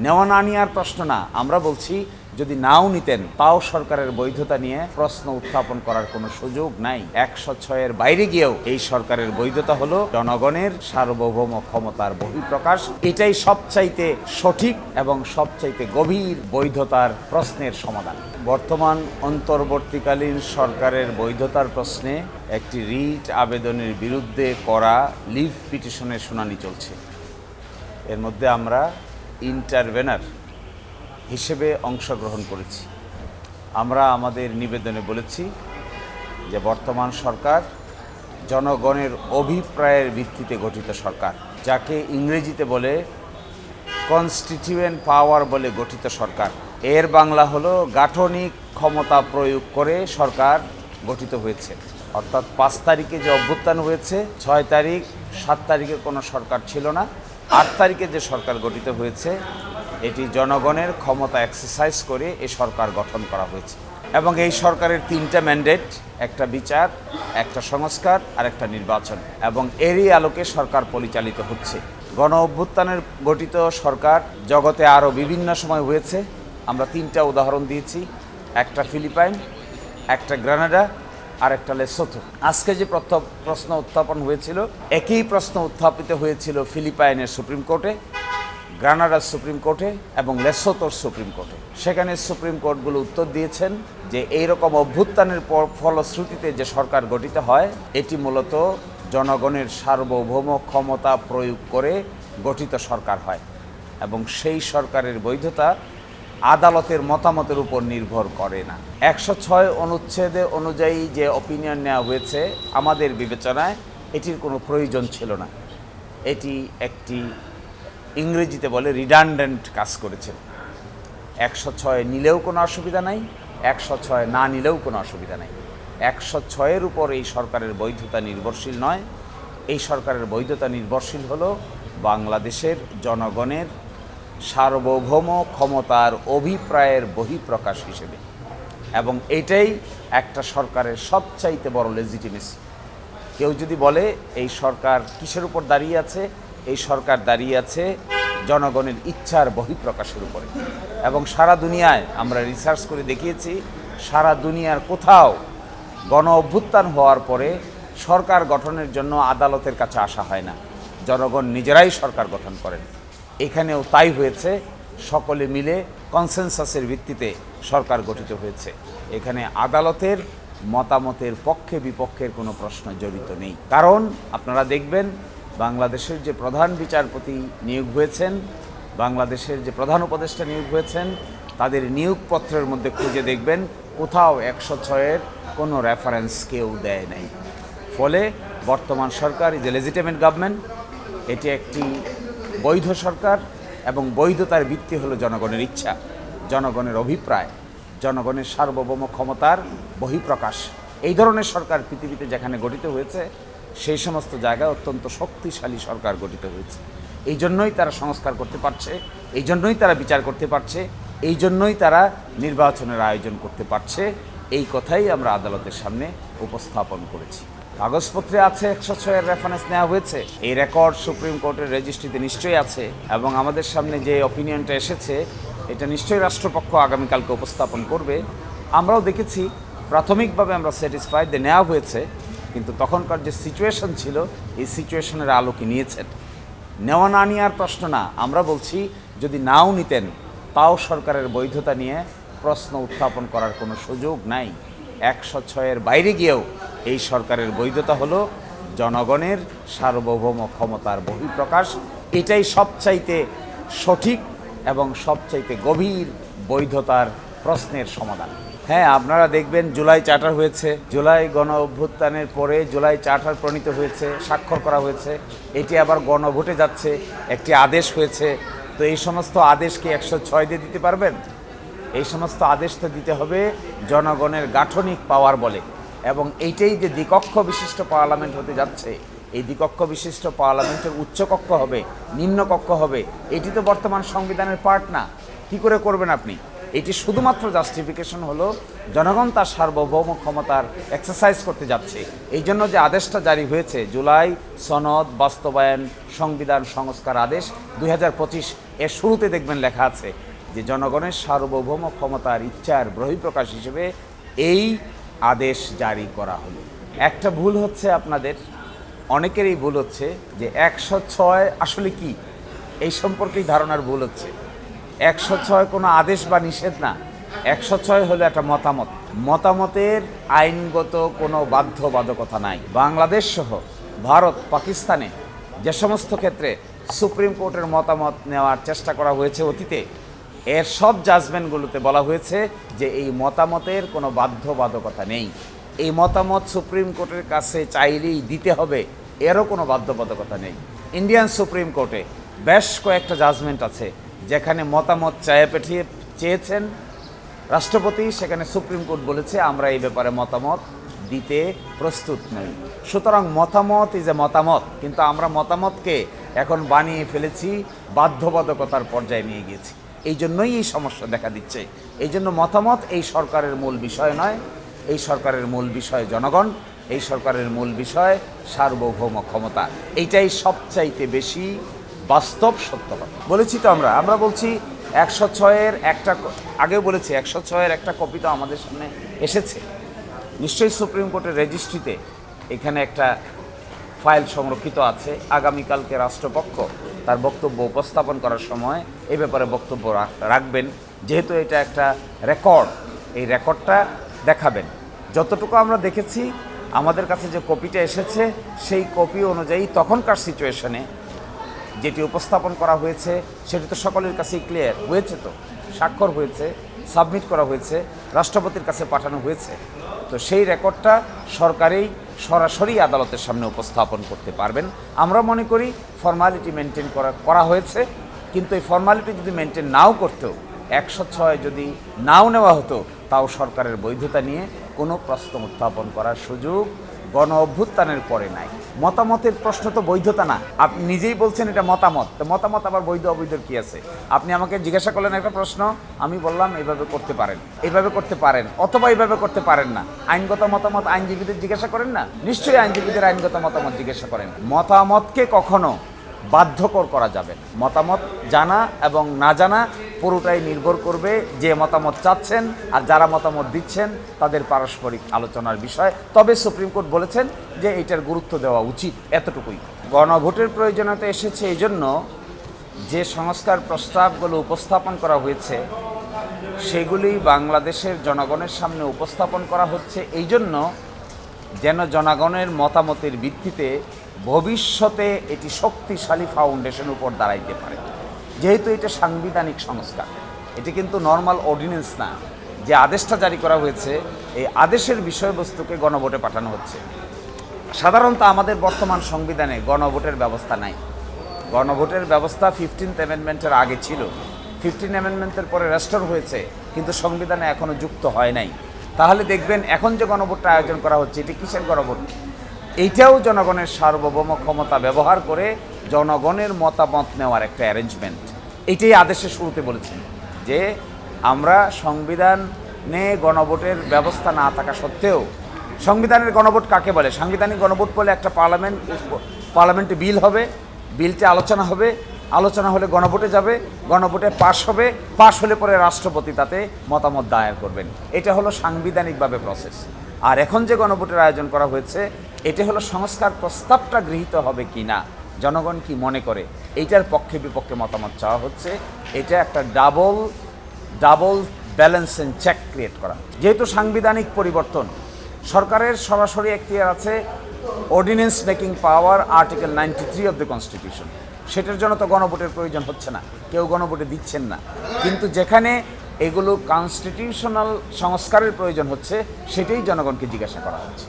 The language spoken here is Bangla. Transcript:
নেওয়া না নেওয়ার প্রশ্ন না, আমরা বলছি যদি নাও নিতেন তাও সরকারের বৈধতা নিয়ে প্রশ্ন উত্থাপন করার কোনো সুযোগ নাই। 106-এর বাইরে গিয়েও এই সরকারের বৈধতা হলো জনগণের সার্বভৌম ক্ষমতার বহিঃপ্রকাশ। এটাই সবচাইতে সঠিক এবং সবচাইতে গভীর বৈধতার প্রশ্নের সমাধান। বর্তমান অন্তর্বর্তীকালীন সরকারের বৈধতার প্রশ্নে একটি রিট আবেদনের বিরুদ্ধে করা লিভ পিটিশনের শুনানি চলছে। এর মধ্যে আমরা ইন্টারভেনার হিসেবে অংশগ্রহণ করেছি। আমরা আমাদের নিবেদনে বলেছি যে বর্তমান সরকার জনগণের অভিপ্রায়ের ভিত্তিতে গঠিত সরকার, যাকে ইংরেজিতে বলে কনস্টিটিউয়েন্ট পাওয়ার বলে গঠিত সরকার। এর বাংলা হলো গাঠনিক ক্ষমতা প্রয়োগ করে সরকার গঠিত হয়েছে। অর্থাৎ 5 তারিখে যে অভ্যুত্থান হয়েছে, 6 তারিখ 7 তারিখে কোনো সরকার ছিল না, 8 তারিখে যে সরকার গঠিত হয়েছে এটি জনগণের ক্ষমতা এক্সারসাইজ করে এই সরকার গঠন করা হয়েছে। এবং এই সরকারের 3টা ম্যান্ডেট, একটা বিচার, একটা সংস্কার আর একটা নির্বাচন, এবং এরই আলোকে সরকার পরিচালিত হচ্ছে। গণ অভ্যুত্থানের গঠিত সরকার জগতে আরও বিভিন্ন সময় হয়েছে। আমরা 3টা উদাহরণ দিয়েছি, একটা ফিলিপাইন, একটা গ্রানাডা আর একটা লেসোথো। আজকে যে প্রশ্ন উত্থাপন হয়েছিল, একই প্রশ্ন উত্থাপিত হয়েছিল ফিলিপাইনের সুপ্রিম কোর্টে, গ্রানাডার সুপ্রিম কোর্টে এবং লেসোথোর সুপ্রিম কোর্টে। সেখানে সুপ্রিম কোর্টগুলো উত্তর দিয়েছেন যে এইরকম অভ্যুত্থানের ফলশ্রুতিতে যে সরকার গঠিত হয় এটি মূলত জনগণের সার্বভৌম ক্ষমতা প্রয়োগ করে গঠিত সরকার হয়, এবং সেই সরকারের বৈধতা আদালতের মতামতের উপর নির্ভর করে না। 106 অনুচ্ছেদে অনুযায়ী যে অপিনিয়ন নেওয়া হয়েছে আমাদের বিবেচনায় এটির কোনো প্রয়োজন ছিল না। এটি একটি ইংরেজিতে বলে রিডান্ডেন্ট কাজ করেছে। 106 নিলেও কোনো অসুবিধা নাই, 106 না নিলেও কোনো অসুবিধা নাই। 106-এর উপর এই সরকারের বৈধতা নির্ভরশীল নয়। এই সরকারের বৈধতা নির্ভরশীল হলো বাংলাদেশের জনগণের সার্বভৌম ক্ষমতার অভিপ্রায়ের বহিঃপ্রকাশ হিসেবে, এবং এটাই একটা সরকারের সবচাইতে বড় লেজিটিমেসি। কেউ যদি বলে এই সরকার কিসের উপর দাঁড়িয়ে আছে, এই সরকার দাঁড়িয়ে আছে জনগণের ইচ্ছার বহিঃপ্রকাশের উপরে। এবং সারা দুনিয়ায় আমরা রিসার্চ করে দেখিয়েছি, সারা দুনিয়ার কোথাও গণ অভ্যুত্থান হওয়ার পরে সরকার গঠনের জন্য আদালতের কাছে আসা হয় না, জনগণ নিজেরাই সরকার গঠন করেন। এখানেও তাই হয়েছে, সকলে মিলে কনসেনসাসের ভিত্তিতে সরকার গঠিত হয়েছে। এখানে আদালতের মতামতের পক্ষে বিপক্ষের কোনো প্রশ্ন জড়িত নেই। কারণ আপনারা দেখবেন বাংলাদেশের যে প্রধান বিচারপতি নিয়োগ হয়েছেন, বাংলাদেশের যে প্রধান উপদেষ্টা নিয়োগ হয়েছেন, তাদের নিয়োগপত্রের মধ্যে খুঁজে দেখবেন কোথাও 106-এর কোনো রেফারেন্স কেউ দেয় নাই। ফলে বর্তমান সরকার ইজ এ লেজিটিমেট গভর্নমেন্ট, এটি একটি বৈধ সরকার, এবং বৈধতার ভিত্তি হলো জনগণের ইচ্ছা, জনগণের অভিপ্রায়, জনগণের সার্বভৌম ক্ষমতার বহিঃপ্রকাশ। এই ধরনের সরকার পৃথিবীতে যেখানে গঠিত হয়েছে সেই সমস্ত জায়গায় অত্যন্ত শক্তিশালী সরকার গঠিত হয়েছে। এই জন্যই তারা সংস্কার করতে পারছে, এই জন্যই তারা বিচার করতে পারছে, এই জন্যই তারা নির্বাচনের আয়োজন করতে পারছে। এই কথাই আমরা আদালতের সামনে উপস্থাপন করেছি। কাগজপত্রে আছে 106-এর রেফারেন্স নেওয়া হয়েছে, এই রেকর্ড সুপ্রিম কোর্টের রেজিস্ট্রিতে নিশ্চয়ই আছে, এবং আমাদের সামনে যে অপিনিয়নটা এসেছে এটা নিশ্চয়ই রাষ্ট্রপক্ষ আগামীকালকে উপস্থাপন করবে। আমরাও দেখেছি, প্রাথমিকভাবে আমরা স্যাটিসফাইড যে নেওয়া হয়েছে, কিন্তু তখনকার যে সিচুয়েশন ছিল এই সিচুয়েশনের আলোকে নিয়েছেন। নেওয়া না নেওয়ার প্রশ্ন না, আমরা বলছি যদি নাও নিতেন তাও সরকারের বৈধতা নিয়ে প্রশ্ন উত্থাপন করার কোনো সুযোগ নাই। 106-এর বাইরে গিয়েও এই সরকারের বৈধতা হলো জনগণের সার্বভৌম ক্ষমতার বহিঃপ্রকাশ। এটাই সবচাইতে সঠিক এবং সবচাইতে গভীর বৈধতার প্রশ্নের সমাধান। হ্যাঁ, আপনারা দেখবেন জুলাই চার্টার হয়েছে, জুলাই গণ অভ্যুত্থানের পরে জুলাই চার্টার প্রণীত হয়েছে, স্বাক্ষর করা হয়েছে, এটি আবার গণভোটে যাচ্ছে, একটি আদেশ হয়েছে। তো এই সমস্ত আদেশকে 106 দিয়ে দিতে পারবেন? এই সমস্ত আদেশ তো দিতে হবে জনগণের গাঠনিক পাওয়ার বলে, এবং এইটাই যে দ্বিকক্ষ বিশিষ্ট পার্লামেন্ট হতে যাচ্ছে, এই দ্বিকক্ষ বিশিষ্ট পার্লামেন্টের উচ্চকক্ষ হবে, নিম্নকক্ষ হবে, এটি তো বর্তমান সংবিধানের পার্ট না। কী করে করবেন আপনি? এটি শুধুমাত্র জাস্টিফিকেশন হলো জনগণ তার সার্বভৌম ক্ষমতার এক্সারসাইজ করতে যাচ্ছে। এই জন্য যে আদেশটা জারি হয়েছে, জুলাই সনদ বাস্তবায়ন সংবিধান সংস্কার আদেশ 2025, এর শুরুতে দেখবেন লেখা আছে যে জনগণের সার্বভৌম ক্ষমতার ইচ্ছার বহিঃপ্রকাশ হিসেবে এই আদেশ জারি করা হলো। একটা ভুল হচ্ছে আপনাদের, অনেকেরই ভুল হচ্ছে যে 106 আসলে কি, এই সম্পর্কেই ধারণার ভুল হচ্ছে। 106 কোনো আদেশ বা নিষেধ না, 106 হলো একটা মতামত। মতামতের আইনগত কোনো বাধ্যবাধকতা নাই। বাংলাদেশ সহ ভারত, পাকিস্তানে যে সমস্ত ক্ষেত্রে সুপ্রিম কোর্টের মতামত নেওয়ার চেষ্টা করা হয়েছে অতীতে, এর সব জাজমেন্টগুলোতে বলা হয়েছে যে এই মতামতের কোনো বাধ্যবাধকতা নেই। এই মতামত সুপ্রিম কোর্টের কাছে চাইলেই দিতে হবে, এরও কোনো বাধ্যবাধকতা নেই। ইন্ডিয়ান সুপ্রিম কোর্টে বেশ কয়েকটা জাজমেন্ট আছে যেখানে মতামত চেয়েছেন রাষ্ট্রপতি, সেখানে সুপ্রিম কোর্ট বলেছে আমরা এই ব্যাপারে মতামত দিতে প্রস্তুত নই। সুতরাং মতামত ইজ এ মতামত, কিন্তু আমরা মতামতকে এখন বানিয়ে ফেলেছি, বাধ্যবাধকতার পর্যায়ে নিয়ে গিয়েছি। এই জন্যই এই সমস্যা দেখা দিচ্ছে। এই জন্য মতামত এই সরকারের মূল বিষয় নয়, এই সরকারের মূল বিষয় জনগণ, এই সরকারের মূল বিষয় সার্বভৌম ক্ষমতা। এইটাই সবচাইতে বেশি বাস্তব সত্য কথা। বলেছি তো আমরা বলছি 106-এর একটা, আগেও বলেছি 106-এর একটা কপি তো আমাদের সামনে এসেছে। নিশ্চয়ই সুপ্রিম কোর্টের রেজিস্ট্রিতে এখানে একটা ফাইল সংরক্ষিত আছে। আগামীকালকে রাষ্ট্রপক্ষ তার বক্তব্য উপস্থাপন করার সময় এই ব্যাপারে বক্তব্য রাখবেন। যেহেতু এটা একটা রেকর্ড, এই রেকর্ডটা দেখাবেন। যতটুকু আমরা দেখেছি, আমাদের কাছে যে কপিটা এসেছে সেই কপি অনুযায়ী তখনকার সিচুয়েশনে যেটি উপস্থাপন করা হয়েছে সেটি তো সকলের কাছেই ক্লিয়ার হয়েছে, তো স্বাক্ষর হয়েছে, সাবমিট করা হয়েছে, রাষ্ট্রপতির কাছে পাঠানো হয়েছে। তো সেই রেকর্ডটা সরকারই সরাসরি আদালতের সামনে উপস্থাপন করতে পারবেন। আমরা মনে করি ফর্মালিটি মেনটেন করা হয়েছে, কিন্তু এই ফর্মালিটি যদি মেনটেন নাও করতেও, 106 যদি নাও নেওয়া হতো, তাও সরকারের বৈধতা নিয়ে কোনো প্রশ্ন উত্থাপন করার সুযোগ গণ অভ্যুত্থানের পরে নাই। মতামতের প্রশ্ন তো বৈধতা না, আপনি নিজেই বলছেন এটা মতামত, তো মতামত আবার বৈধ অবৈধর কী আছে? আপনি আমাকে জিজ্ঞাসা করলেন একটা প্রশ্ন, আমি বললাম এইভাবে করতে পারেন, এইভাবে করতে পারেন, অথবা এইভাবে করতে পারেন না। আইনগত মতামত আইনজীবীদের জিজ্ঞাসা করেন না? নিশ্চয়ই আইনজীবীদের আইনগত মতামত জিজ্ঞাসা করেন। মতামতকে কখনো বাধ্যকর করা যাবে না। মতামত জানা এবং না জানা পুরোটাই নির্ভর করবে যে মতামত চাচ্ছেন আর যারা মতামত দিচ্ছেন তাদের পারস্পরিক আলোচনার বিষয়। তবে সুপ্রিম কোর্ট বলেছেন যে এটার গুরুত্ব দেওয়া উচিত, এতটুকুই। গণভোটের প্রয়োজনীয়তা এসেছে এই জন্য যে সংস্কার প্রস্তাবগুলো উপস্থাপন করা হয়েছে সেগুলি বাংলাদেশের জনগণের সামনে উপস্থাপন করা হচ্ছে এই জন্য যেন জনগণের মতামতের ভিত্তিতে ভবিষ্যতে এটি শক্তিশালী ফাউন্ডেশন উপর দাঁড়াইতে পারে। যেহেতু এটা সাংবিধানিক সংস্কার, এটি কিন্তু নর্মাল অর্ডিন্যান্স না। যে আদেশটা জারি করা হয়েছে, এই আদেশের বিষয়বস্তুকে গণভোটে পাঠানো হচ্ছে। সাধারণত আমাদের বর্তমান সংবিধানে গণভোটের ব্যবস্থা নাই। গণভোটের ব্যবস্থা 15th অ্যামেন্ডমেন্টের আগে ছিল, 15 অ্যামেন্ডমেন্টের পরে রেস্টোর হয়েছে, কিন্তু সংবিধানে এখনও যুক্ত হয় নাই। তাহলে দেখবেন এখন যে গণভোটটা আয়োজন করা হচ্ছে, এটি কিসের গণভোট? এইটাও জনগণের সার্বভৌম ক্ষমতা ব্যবহার করে জনগণের মতামত নেওয়ার একটা অ্যারেঞ্জমেন্ট। এইটাই আদেশের শুরুতে বলেছেন যে আমরা সংবিধানে গণভোটের ব্যবস্থা না থাকা সত্ত্বেও, সংবিধানের গণভোট কাকে বলে? সাংবিধানিক গণভোট বলে একটা পার্লামেন্টে বিল হবে, বিলটি আলোচনা হবে, আলোচনা হলে গণভোটে যাবে, গণভোটে পাশ হবে, পাশ হলে পরে রাষ্ট্রপতি তাতে মতামত দায়ের করবেন। এটা হলো সাংবিধানিকভাবে প্রসেস। আর এখন যে গণভোটের আয়োজন করা হয়েছে, এটা হলো সংস্কার প্রস্তাবটা গৃহীত হবে কি না, জনগণ কি মনে করে, এইটার পক্ষে বিপক্ষে মতামত চাওয়া হচ্ছে। এটা একটা double balance and check create করা। যেহেতু সাংবিধানিক পরিবর্তন, সরকারের সরাসরি এখতিয়ার আছে ordinance making power, article 93 of the constitution. সেটার জন্য তো গণভোটের প্রয়োজন হচ্ছে না, কেউ গণভোটে দিচ্ছেন না। কিন্তু যেখানে এগুলো কনস্টিটিউশনাল সংস্কারের প্রয়োজন হচ্ছে, সেটাই জনগণকে জিজ্ঞাসা করা হচ্ছে।